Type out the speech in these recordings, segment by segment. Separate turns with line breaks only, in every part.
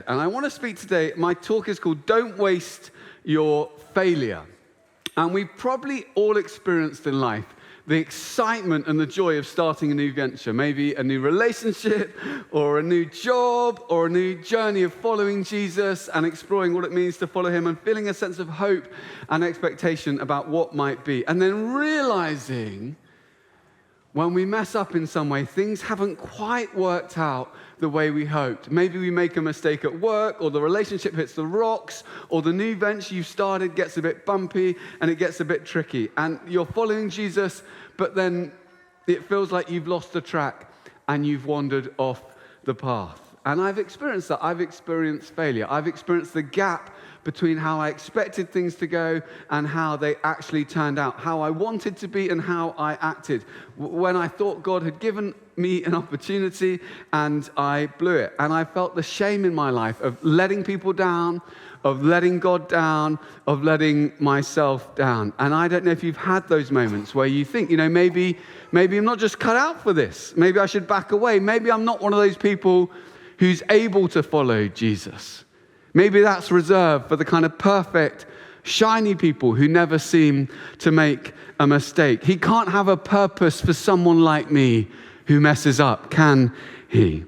And I want to speak today, my talk is called Don't Waste Your Failure. And we've probably all experienced in life the excitement and the joy of starting a new venture, maybe a new relationship or a new job or a new journey of following Jesus and exploring what it means to follow him and feeling a sense of hope and expectation about what might be. And then realizing when we mess up in some way, things haven't quite worked out the way we hoped. Maybe we make a mistake at work, or the relationship hits the rocks, or the new venture you've started gets a bit bumpy and it gets a bit tricky. And you're following Jesus, but then it feels like you've lost the track and you've wandered off the path. And I've experienced that. I've experienced failure. I've experienced the gap between how I expected things to go and how they actually turned out, how I wanted to be and how I acted. When I thought God had given me an opportunity and I blew it. And I felt the shame in my life of letting people down, of letting God down, of letting myself down. And I don't know if you've had those moments where you think, maybe I'm not just cut out for this. Maybe I should back away. Maybe I'm not one of those people who's able to follow Jesus. Maybe that's reserved for the kind of perfect, shiny people who never seem to make a mistake. He can't have a purpose for someone like me who messes up, can he?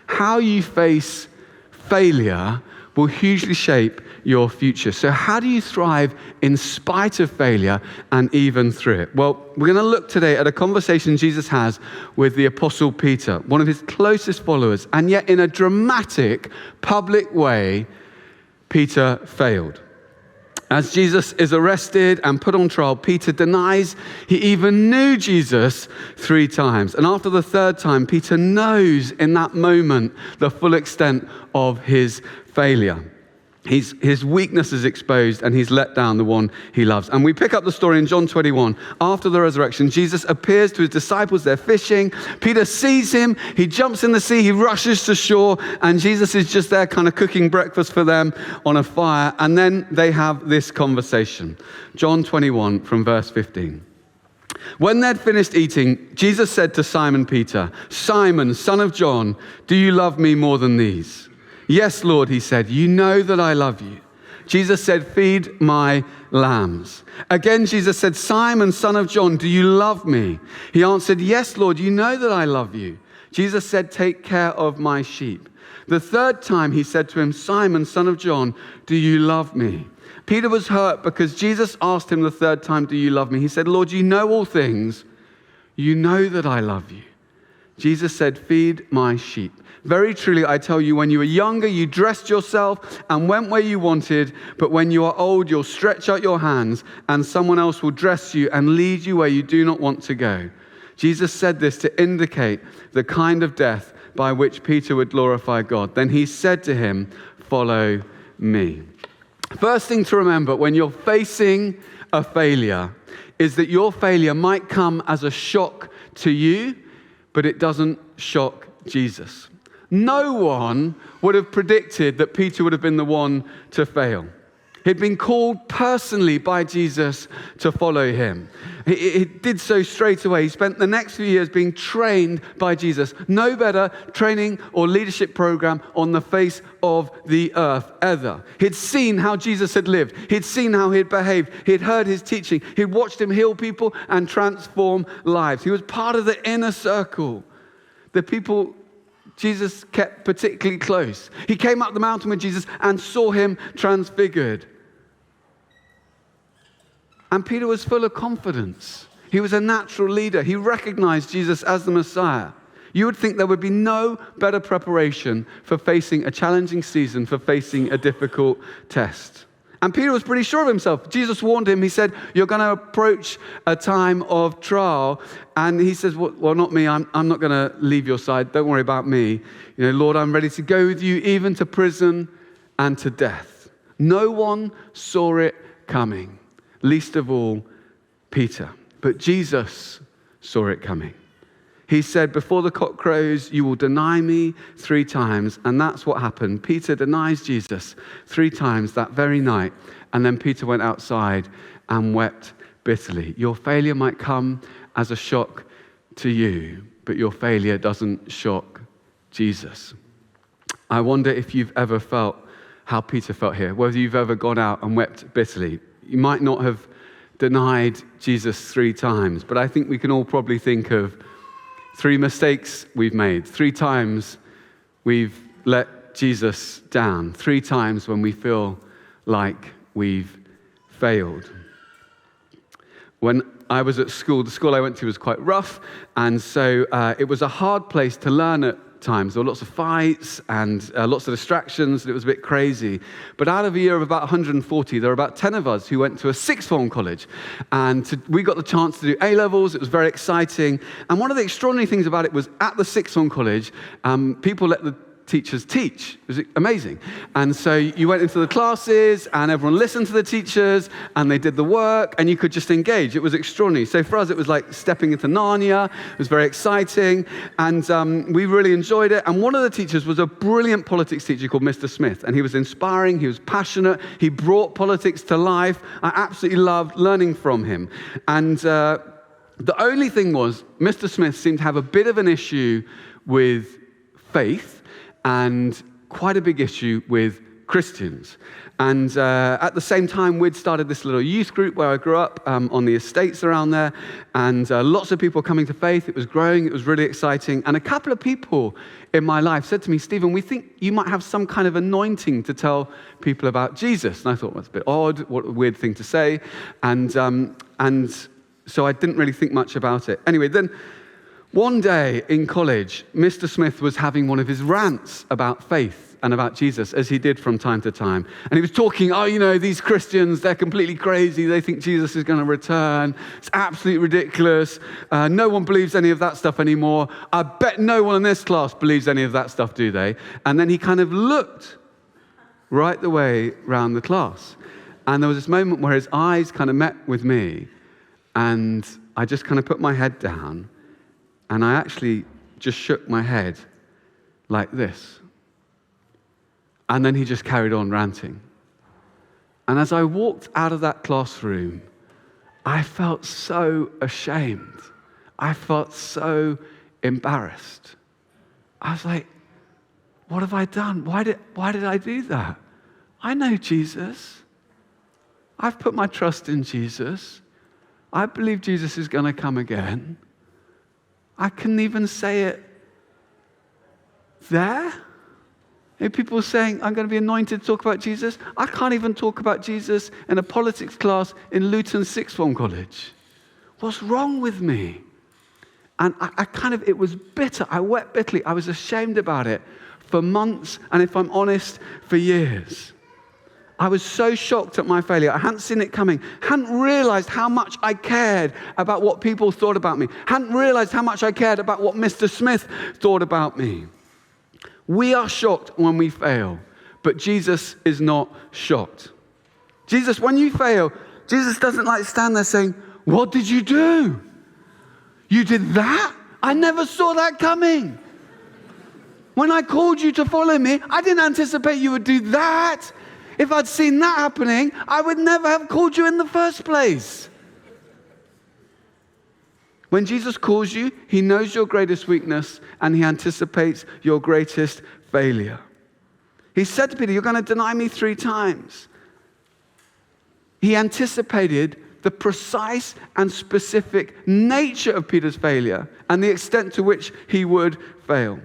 How you face failure will hugely shape your future. So how do you thrive in spite of failure and even through it? Well, we're going to look today at a conversation Jesus has with the Apostle Peter, one of his closest followers, and yet in a dramatic, public way, Peter failed. As Jesus is arrested and put on trial, Peter denies he even knew Jesus 3 times. And after the 3rd time, Peter knows in that moment the full extent of his failure. His weakness is exposed and he's let down the one he loves. And we pick up the story in John 21. After the resurrection, Jesus appears to his disciples. They're fishing. Peter sees him. He jumps in the sea. He rushes to shore. And Jesus is just there kind of cooking breakfast for them on a fire. And then they have this conversation. John 21 from verse 15. When they'd finished eating, Jesus said to Simon Peter, "Simon, son of John, do you love me more than these?" "Yes, Lord," he said, "you know that I love you." Jesus said, "Feed my lambs." Again, Jesus said, "Simon, son of John, do you love me?" He answered, "Yes, Lord, you know that I love you." Jesus said, "Take care of my sheep." The 3rd time he said to him, "Simon, son of John, do you love me?" Peter was hurt because Jesus asked him the 3rd time, "Do you love me?" He said, "Lord, you know all things. You know that I love you." Jesus said, "Feed my sheep. Very truly, I tell you, when you were younger, you dressed yourself and went where you wanted. But when you are old, you'll stretch out your hands and someone else will dress you and lead you where you do not want to go." Jesus said this to indicate the kind of death by which Peter would glorify God. Then he said to him, "Follow me." First thing to remember when you're facing a failure is that your failure might come as a shock to you, but it doesn't shock Jesus. No one would have predicted that Peter would have been the one to fail. He'd been called personally by Jesus to follow him. He did so straight away. He spent the next few years being trained by Jesus. No better training or leadership program on the face of the earth ever. He'd seen how Jesus had lived. He'd seen how he'd behaved. He'd heard his teaching. He'd watched him heal people and transform lives. He was part of the inner circle. The people Jesus kept particularly close. He came up the mountain with Jesus and saw him transfigured. And Peter was full of confidence. He was a natural leader. He recognized Jesus as the Messiah. You would think there would be no better preparation for facing a challenging season, for facing a difficult test. And Peter was pretty sure of himself. Jesus warned him. He said, "You're going to approach a time of trial." And he says, well, not me. I'm not going to leave your side. Don't worry about me. Lord, I'm ready to go with you, even to prison and to death. No one saw it coming, least of all Peter. But Jesus saw it coming. He said, "Before the cock crows, you will deny me 3 times. And that's what happened. Peter denies Jesus 3 times that very night. And then Peter went outside and wept bitterly. Your failure might come as a shock to you, but your failure doesn't shock Jesus. I wonder if you've ever felt how Peter felt here, whether you've ever gone out and wept bitterly. You might not have denied Jesus 3 times, but I think we can all probably think of 3 mistakes we've made, 3 times we've let Jesus down, 3 times when we feel like we've failed. When I was at school, the school I went to was quite rough, and so it was a hard place to learn at times. There were lots of fights and lots of distractions, and it was a bit crazy. But out of a year of about 140, there were about 10 of us who went to a sixth form college, and we got the chance to do A-levels. It was very exciting, and one of the extraordinary things about it was at the sixth form college, people let the teachers teach. It was amazing. And so you went into the classes and everyone listened to the teachers and they did the work and you could just engage. It was extraordinary. So for us, it was like stepping into Narnia. It was very exciting and we really enjoyed it. And one of the teachers was a brilliant politics teacher called Mr. Smith. And he was inspiring. He was passionate. He brought politics to life. I absolutely loved learning from him. And the only thing was, Mr. Smith seemed to have a bit of an issue with faith and quite a big issue with Christians. And at the same time, we'd started this little youth group where I grew up on the estates around there, and lots of people coming to faith. It was growing. It was really exciting. And a couple of people in my life said to me, Stephen, we think you might have some kind of anointing to tell people about Jesus. And I thought, well, that's a bit odd. What a weird thing to say. And so I didn't really think much about it. Anyway, then one day in college, Mr. Smith was having one of his rants about faith and about Jesus, as he did from time to time. And he was talking, these Christians, they're completely crazy. They think Jesus is going to return. It's absolutely ridiculous. No one believes any of that stuff anymore. I bet no one in this class believes any of that stuff, do they? And then he kind of looked right the way around the class. And there was this moment where his eyes kind of met with me. And I just kind of put my head down. And I actually just shook my head like this. And then he just carried on ranting. And as I walked out of that classroom, I felt so ashamed. I felt so embarrassed. I was like, what have I done? Why did I do that? I know Jesus. I've put my trust in Jesus. I believe Jesus is going to come again. I couldn't even say it there. And people saying, I'm going to be anointed to talk about Jesus. I can't even talk about Jesus in a politics class in Luton Sixth Form College. What's wrong with me? And it was bitter. I wept bitterly. I was ashamed about it for months, and if I'm honest, for years. I was so shocked at my failure. I hadn't seen it coming. Hadn't realized how much I cared about what people thought about me. Hadn't realized how much I cared about what Mr. Smith thought about me. We are shocked when we fail, but Jesus is not shocked. Jesus, when you fail, Jesus doesn't stand there saying, what did you do? You did that? I never saw that coming. When I called you to follow me, I didn't anticipate you would do that. If I'd seen that happening, I would never have called you in the first place. When Jesus calls you, he knows your greatest weakness and he anticipates your greatest failure. He said to Peter, you're going to deny me 3 times. He anticipated the precise and specific nature of Peter's failure and the extent to which he would fail.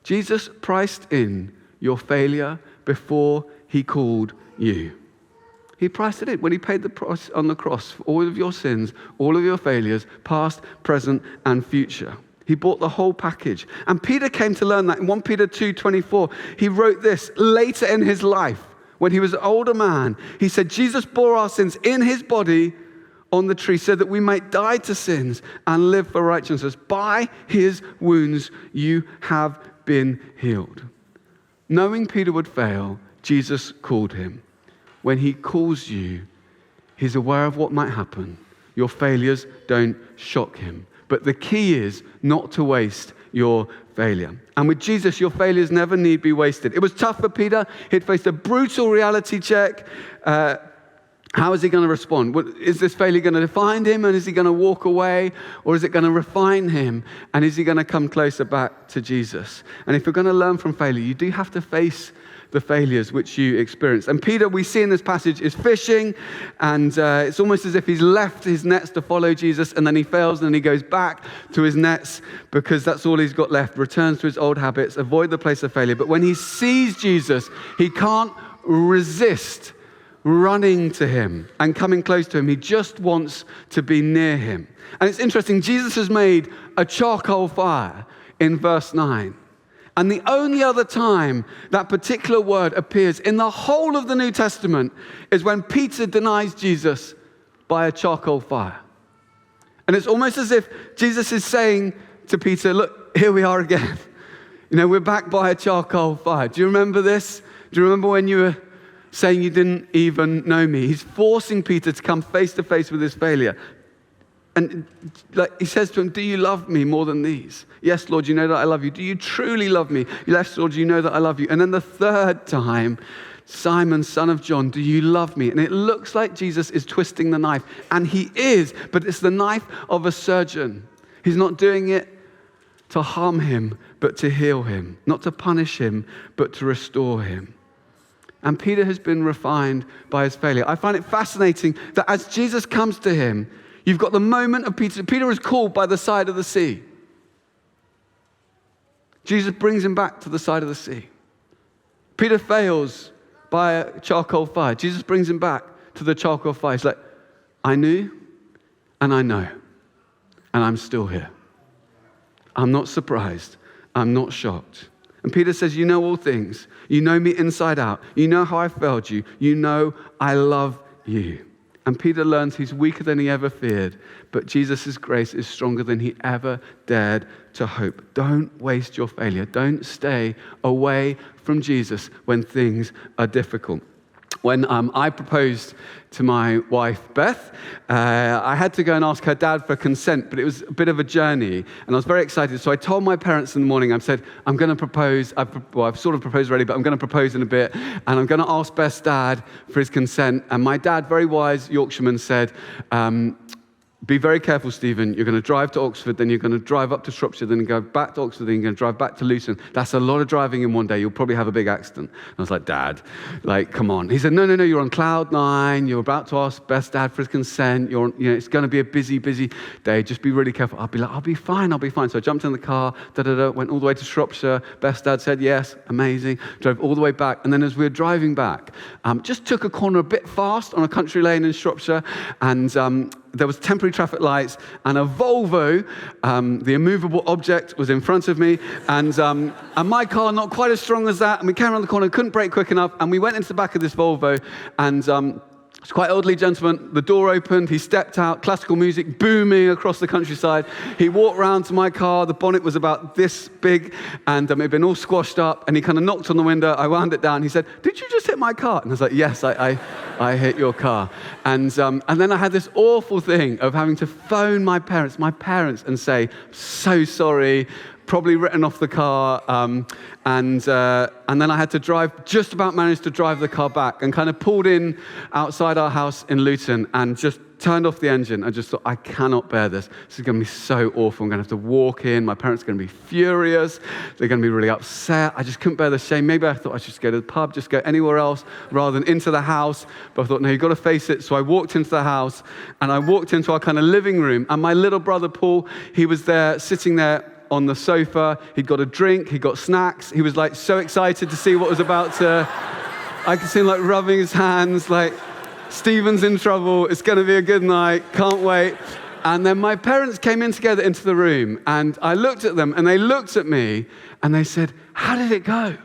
Jesus priced in your failure before he called you. He priced it in when he paid the price on the cross for all of your sins, all of your failures, past, present, and future. He bought the whole package. And Peter came to learn that. In 1 Peter 2:24, he wrote this later in his life. When he was an older man, he said, Jesus bore our sins in his body on the tree so that we might die to sins and live for righteousness. By his wounds you have been healed. Knowing Peter would fail, Jesus called him. When he calls you, he's aware of what might happen. Your failures don't shock him. But the key is not to waste your failure. And with Jesus, your failures never need be wasted. It was tough for Peter. He'd faced a brutal reality check. How is he going to respond? Is this failure going to define him, and is he going to walk away, or is it going to refine him, and is he going to come closer back to Jesus? And if you're going to learn from failure, you do have to face the failures which you experience. And Peter, we see in this passage, is fishing, and it's almost as if he's left his nets to follow Jesus, and then he fails, and then he goes back to his nets because that's all he's got left, returns to his old habits, avoid the place of failure. But when he sees Jesus, he can't resist running to him and coming close to him. He just wants to be near him. And it's interesting, Jesus has made a charcoal fire in verse 9. And the only other time that particular word appears in the whole of the New Testament is when Peter denies Jesus by a charcoal fire. And it's almost as if Jesus is saying to Peter, look, here we are again. We're back by a charcoal fire. Do you remember this? Do you remember when you were saying you didn't even know me? He's forcing Peter to come face to face with his failure. And he says to him, do you love me more than these? Yes, Lord, you know that I love you. Do you truly love me? Yes, Lord, you know that I love you. And then the third time, Simon, son of John, do you love me? And it looks like Jesus is twisting the knife. And he is, but it's the knife of a surgeon. He's not doing it to harm him, but to heal him. Not to punish him, but to restore him. And Peter has been refined by his failure. I find it fascinating that as Jesus comes to him, you've got the moment of Peter. Peter is called by the side of the sea. Jesus brings him back to the side of the sea. Peter fails by a charcoal fire. Jesus brings him back to the charcoal fire. He's like, I knew and I know, and I'm still here. I'm not surprised. I'm not shocked. And Peter says, you know all things. You know me inside out. You know how I failed you. You know I love you. And Peter learns he's weaker than he ever feared, but Jesus' grace is stronger than he ever dared to hope. Don't waste your failure. Don't stay away from Jesus when things are difficult. When I proposed to my wife, Beth, I had to go and ask her dad for consent, but it was a bit of a journey, and I was very excited. So I told my parents in the morning, I said, I'm going to propose. I've sort of proposed already, but I'm going to propose in a bit, and I'm going to ask Beth's dad for his consent. And my dad, very wise Yorkshireman, said, be very careful, Stephen. You're going to drive to Oxford, then you're going to drive up to Shropshire, then you go back to Oxford, then you're going to drive back to Luton. That's a lot of driving in one day. You'll probably have a big accident. And I was like, Dad, come on. He said, no, you're on cloud 9. You're about to ask Beth's dad for his consent. It's going to be a busy day. Just be really careful. I'll be fine. So I jumped in the car, went all the way to Shropshire. Beth's dad said, yes, amazing. Drove all the way back. And then as we were driving back, just took a corner a bit fast on a country lane in Shropshire, and there was temporary traffic lights, and a Volvo, the immovable object, was in front of me, and my car not quite as strong as that, and we came around the corner, couldn't brake quick enough, and we went into the back of this Volvo, and it's quite an elderly gentleman. The door opened, he stepped out, classical music booming across the countryside. He walked round to my car, the bonnet was about this big, and it had been all squashed up, and he kind of knocked on the window. I wound it down. He said, did you just hit my car? And I was like, yes, I hit your car. And then I had this awful thing of having to phone my parents, and say, so sorry, probably written off the car, and then I had to just about managed to drive the car back, and kind of pulled in outside our house in Luton and just turned off the engine. I just thought, I cannot bear this. This is going to be so awful. I'm going to have to walk in. My parents are going to be furious. They're going to be really upset. I just couldn't bear the shame. Maybe I thought I should just go to the pub, just go anywhere else rather than into the house. But I thought, no, you've got to face it. So I walked into the house, and I walked into our kind of living room, and my little brother, Paul, he was there, sitting there on the sofa. He'd got a drink, he got snacks. He was so excited to see what was about to, I could see him rubbing his hands, Stephen's in trouble, it's going to be a good night, can't wait. And then my parents came in together into the room, and I looked at them, and they looked at me, and they said, how did it go?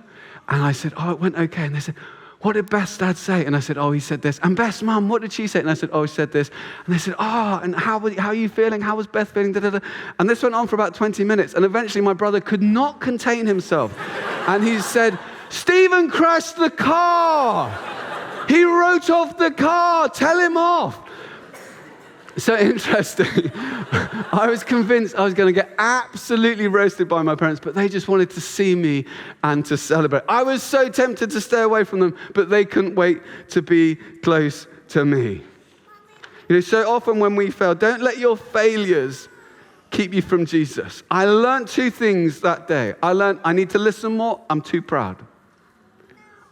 And I said, oh, it went okay. And they said, what did Beth's dad say? And I said, oh, he said this. And Beth's mum, what did she say? And I said, oh, he said this. And they said, oh, and how are you feeling? How was Beth feeling? Da-da-da. And this went on for about 20 minutes. And eventually my brother could not contain himself. And he said, Stephen crashed the car. He wrote off the car. Tell him off. So interesting. I was convinced I was going to get absolutely roasted by my parents, but they just wanted to see me and to celebrate. I was so tempted to stay away from them, but they couldn't wait to be close to me. So often when we fail, don't let your failures keep you from Jesus. I learned 2 things that day. I learned I need to listen more. I'm too proud.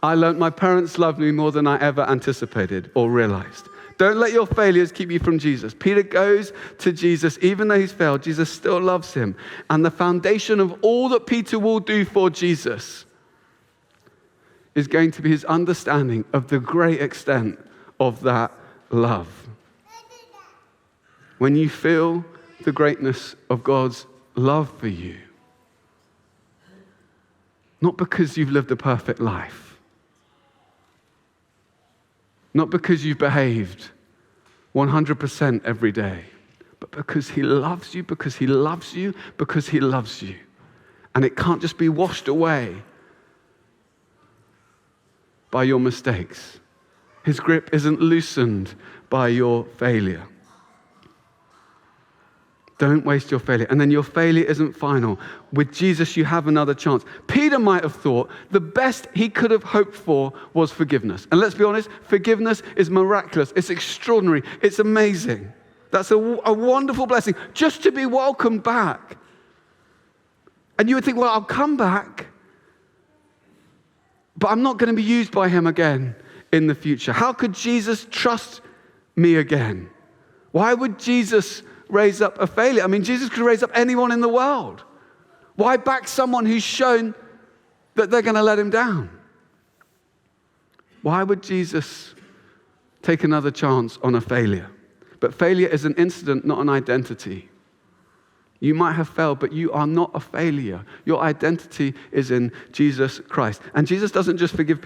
I learned my parents love me more than I ever anticipated or realized. Don't let your failures keep you from Jesus. Peter goes to Jesus. Even though he's failed, Jesus still loves him. And the foundation of all that Peter will do for Jesus is going to be his understanding of the great extent of that love. When you feel the greatness of God's love for you, not because you've lived a perfect life, not because you've behaved 100% every day, but because he loves you, because he loves you, because he loves you. And it can't just be washed away by your mistakes. His grip isn't loosened by your failure. Don't waste your failure. And then your failure isn't final. With Jesus, you have another chance. Peter might have thought the best he could have hoped for was forgiveness. And let's be honest, forgiveness is miraculous. It's extraordinary. It's amazing. That's a wonderful blessing, just to be welcomed back. And you would think, well, I'll come back, but I'm not going to be used by him again in the future. How could Jesus trust me again? Why would Jesus raise up a failure? I mean, Jesus could raise up anyone in the world. Why back someone who's shown that they're going to let him down? Why would Jesus take another chance on a failure? But failure is an incident, not an identity. You might have failed, but you are not a failure. Your identity is in Jesus Christ. And Jesus doesn't just forgive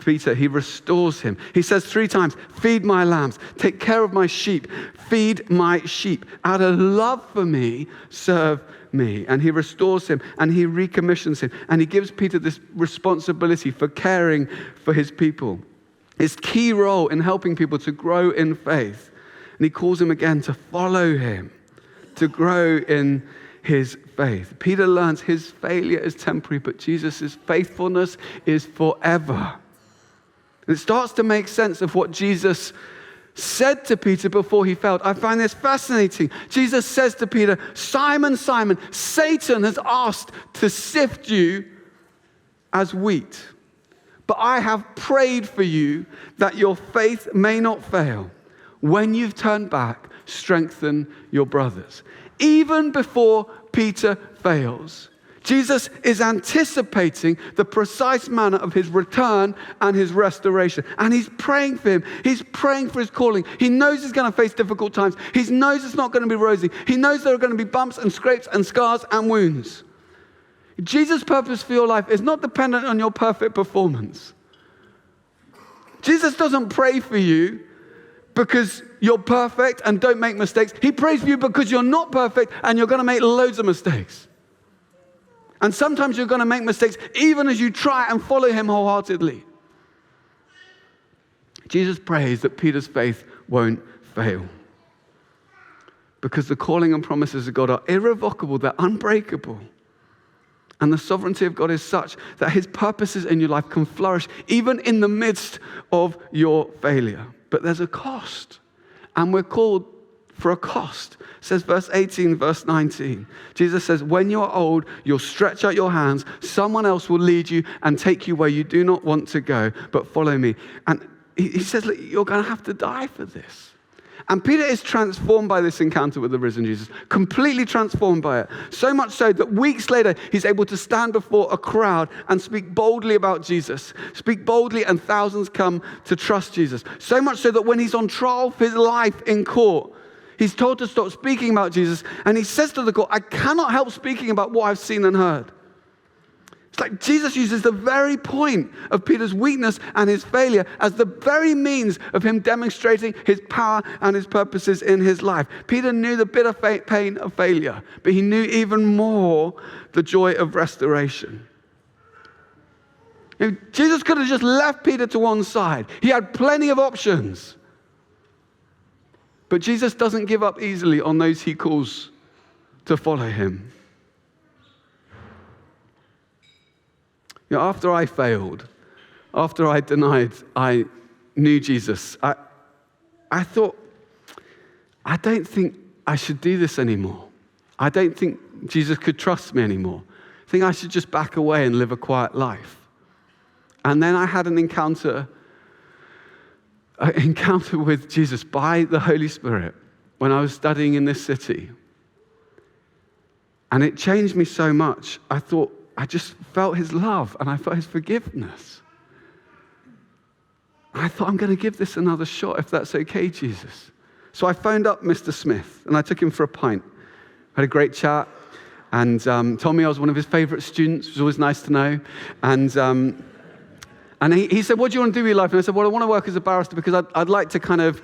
Peter, he restores him. He says 3 times, feed my lambs, take care of my sheep, feed my sheep. Out of love for me, serve me. And he restores him and he recommissions him. And he gives Peter this responsibility for caring for his people. His key role in helping people to grow in faith. And he calls him again to follow him, to grow in his faith. Peter learns his failure is temporary, but Jesus' faithfulness is forever. And it starts to make sense of what Jesus said to Peter before he failed. I find this fascinating. Jesus says to Peter, Simon, Simon, Satan has asked to sift you as wheat, but I have prayed for you that your faith may not fail. When you've turned back, strengthen your brothers. Even before Peter fails, Jesus is anticipating the precise manner of his return and his restoration. And he's praying for him. He's praying for his calling. He knows he's going to face difficult times. He knows it's not going to be rosy. He knows there are going to be bumps and scrapes and scars and wounds. Jesus' purpose for your life is not dependent on your perfect performance. Jesus doesn't pray for you because you're perfect and don't make mistakes. He prays for you because you're not perfect and you're going to make loads of mistakes. And sometimes you're going to make mistakes even as you try and follow him wholeheartedly. Jesus prays that Peter's faith won't fail. Because the calling and promises of God are irrevocable, they're unbreakable. And the sovereignty of God is such that his purposes in your life can flourish even in the midst of your failure. But there's a cost. And we're called for a cost. It says verse 18, verse 19. Jesus says, when you are old, you'll stretch out your hands. Someone else will lead you and take you where you do not want to go, but follow me. And he says, look, you're going to have to die for this. And Peter is transformed by this encounter with the risen Jesus, completely transformed by it. So much so that weeks later, he's able to stand before a crowd and speak boldly about Jesus. Speak boldly, and thousands come to trust Jesus. So much so that when he's on trial for his life in court, he's told to stop speaking about Jesus. And he says to the court, I cannot help speaking about what I've seen and heard. It's like Jesus uses the very point of Peter's weakness and his failure as the very means of him demonstrating his power and his purposes in his life. Peter knew the bitter pain of failure, but he knew even more the joy of restoration. Jesus could have just left Peter to one side. He had plenty of options. But Jesus doesn't give up easily on those he calls to follow him. You know, after I failed, after I denied I knew Jesus, I thought, I don't think I should do this anymore. I don't think Jesus could trust me anymore. I think I should just back away and live a quiet life. And then I had an encounter with Jesus by the Holy Spirit when I was studying in this city. And it changed me so much. I just felt his love and I felt his forgiveness. I thought, I'm going to give this another shot if that's okay, Jesus. So I phoned up Mr. Smith and I took him for a pint. Had a great chat and told me I was one of his favorite students, which was always nice to know. And he said, what do you want to do with your life? And I said, well, I want to work as a barrister because I'd like to kind of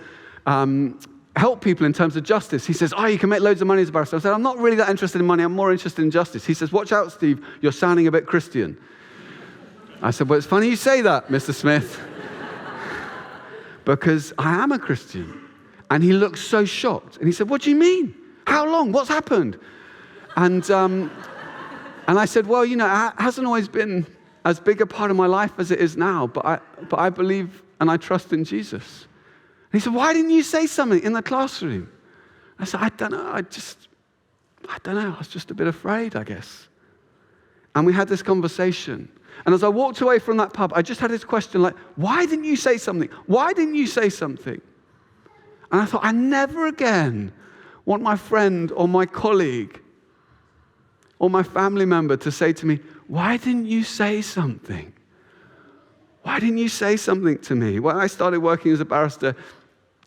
help people in terms of justice. He says, you can make loads of money as a barrister. I said, I'm not really that interested in money. I'm more interested in justice. He says, watch out, Steve. You're sounding a bit Christian. I said, well, it's funny you say that, Mr. Smith, because I am a Christian. And he looked so shocked. And he said, what do you mean? How long? What's happened? And I said, well, it hasn't always been as big a part of my life as it is now, but I believe and I trust in Jesus. And he said, why didn't you say something in the classroom? I said, I don't know. I don't know. I was just a bit afraid, I guess. And we had this conversation. And as I walked away from that pub, I just had this question like, why didn't you say something? Why didn't you say something? And I thought, I never again want my friend or my colleague or my family member to say to me, why didn't you say something? Why didn't you say something to me? When I started working as a barrister,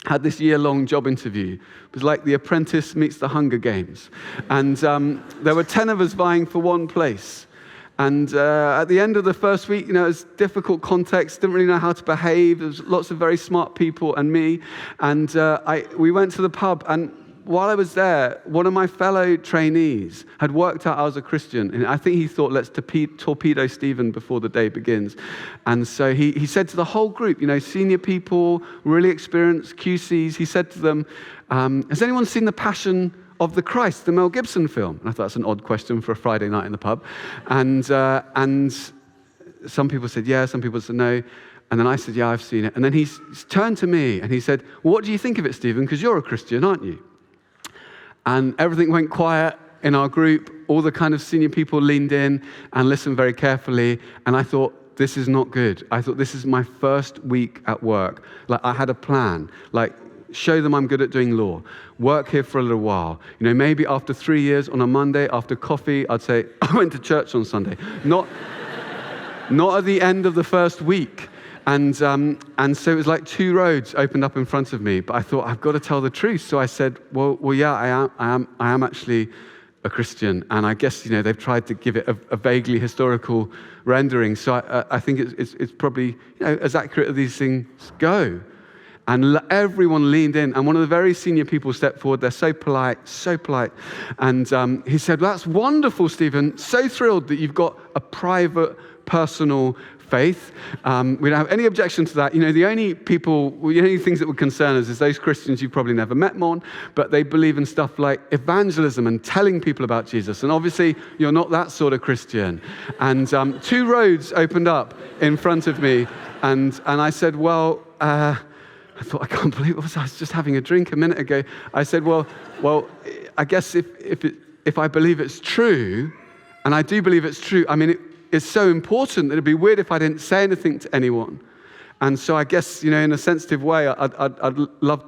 I had this year-long job interview. It was like The Apprentice meets the Hunger Games. And there were 10 of us vying for one place. And at the end of the first week, it was difficult context, didn't really know how to behave. There was lots of very smart people and me. And we went to the pub, and while I was there, one of my fellow trainees had worked out I was a Christian. And I think he thought, let's torpedo Stephen before the day begins. And so he said to the whole group, senior people, really experienced QCs, he said to them, has anyone seen The Passion of the Christ, the Mel Gibson film? And I thought that's an odd question for a Friday night in the pub. And some people said yeah, some people said no. And then I said, yeah, I've seen it. And then he turned to me and he said, well, what do you think of it, Stephen? Because you're a Christian, aren't you? And everything went quiet in our group. All the kind of senior people leaned in and listened very carefully. And I thought, this is not good. I thought, this is my first week at work. Like, I had a plan. Like, show them I'm good at doing law. Work here for a little while. Maybe after 3 years on a Monday, after coffee, I'd say, I went to church on Sunday. Not at the end of the first week. And so it was like two roads opened up in front of me. But I thought, I've got to tell the truth. So I said, well, yeah, I am actually a Christian. And I guess, they've tried to give it a vaguely historical rendering. So I think it's probably, as accurate as these things go. And everyone leaned in. And one of the very senior people stepped forward. They're so polite. And he said, well, that's wonderful, Stephen. So thrilled that you've got a private, personal faith. We don't have any objection to that. The only things that would concern us is those Christians you've probably never met, Mon, but they believe in stuff like evangelism and telling people about Jesus. And obviously, you're not that sort of Christian. And two roads opened up in front of me. And I said, well, I thought, I can't believe it. I was just having a drink a minute ago. I said, well, I guess if I believe it's true, and I do believe it's true, it's so important that it'd be weird if I didn't say anything to anyone. And so I guess, in a sensitive way, I'd love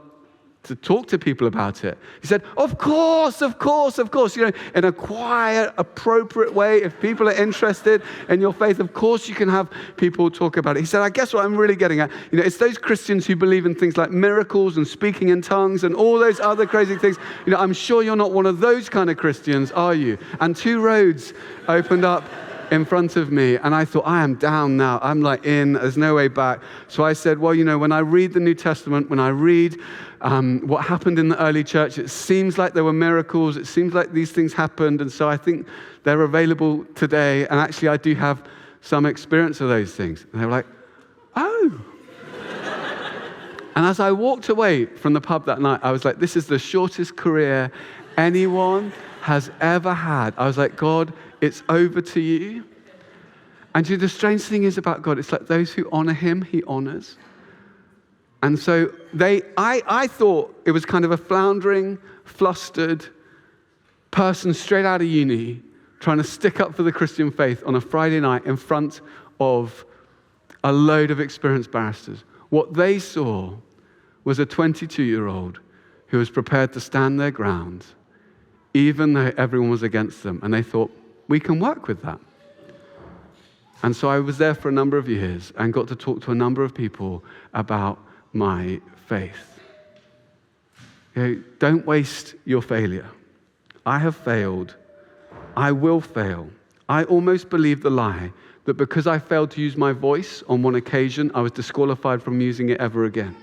to talk to people about it. He said, of course, in a quiet, appropriate way. If people are interested in your faith, of course you can have people talk about it. He said, I guess what I'm really getting at, it's those Christians who believe in things like miracles and speaking in tongues and all those other crazy things. I'm sure you're not one of those kind of Christians, are you? And two roads opened up in front of me, and I thought, I am down now. I'm like in, there's no way back. So I said, well, when I read the New Testament, when I read what happened in the early church, it seems like there were miracles. It seems like these things happened, and so I think they're available today, and actually I do have some experience of those things. And they were like, oh. And as I walked away from the pub that night, I was like, this is the shortest career anyone has ever had. I was like, God, it's over to you. And the strange thing is about God, it's like those who honor him, he honors. And so I thought it was kind of a floundering, flustered person straight out of uni trying to stick up for the Christian faith on a Friday night in front of a load of experienced barristers. What they saw was a 22-year-old who was prepared to stand their ground, even though everyone was against them. And they thought, we can work with that. And so I was there for a number of years and got to talk to a number of people about my faith. Don't waste your failure. I have failed. I will fail. I almost believed the lie that because I failed to use my voice on one occasion, I was disqualified from using it ever again.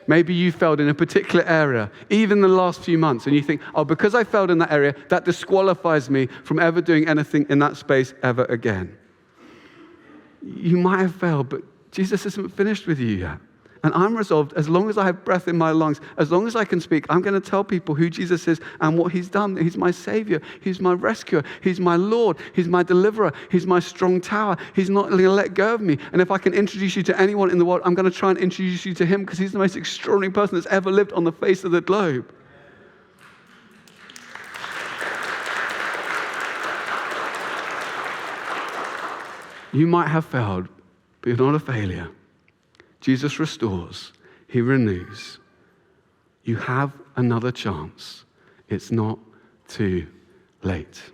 Maybe you failed in a particular area, even the last few months, and you think, because I failed in that area, that disqualifies me from ever doing anything in that space ever again. You might have failed, but Jesus isn't finished with you yet. And I'm resolved, as long as I have breath in my lungs, as long as I can speak, I'm going to tell people who Jesus is and what he's done. He's my Savior. He's my rescuer. He's my Lord. He's my deliverer. He's my strong tower. He's not going to let go of me. And if I can introduce you to anyone in the world, I'm going to try and introduce you to him because he's the most extraordinary person that's ever lived on the face of the globe. You might have failed, but you're not a failure. Jesus restores. He renews. You have another chance. It's not too late.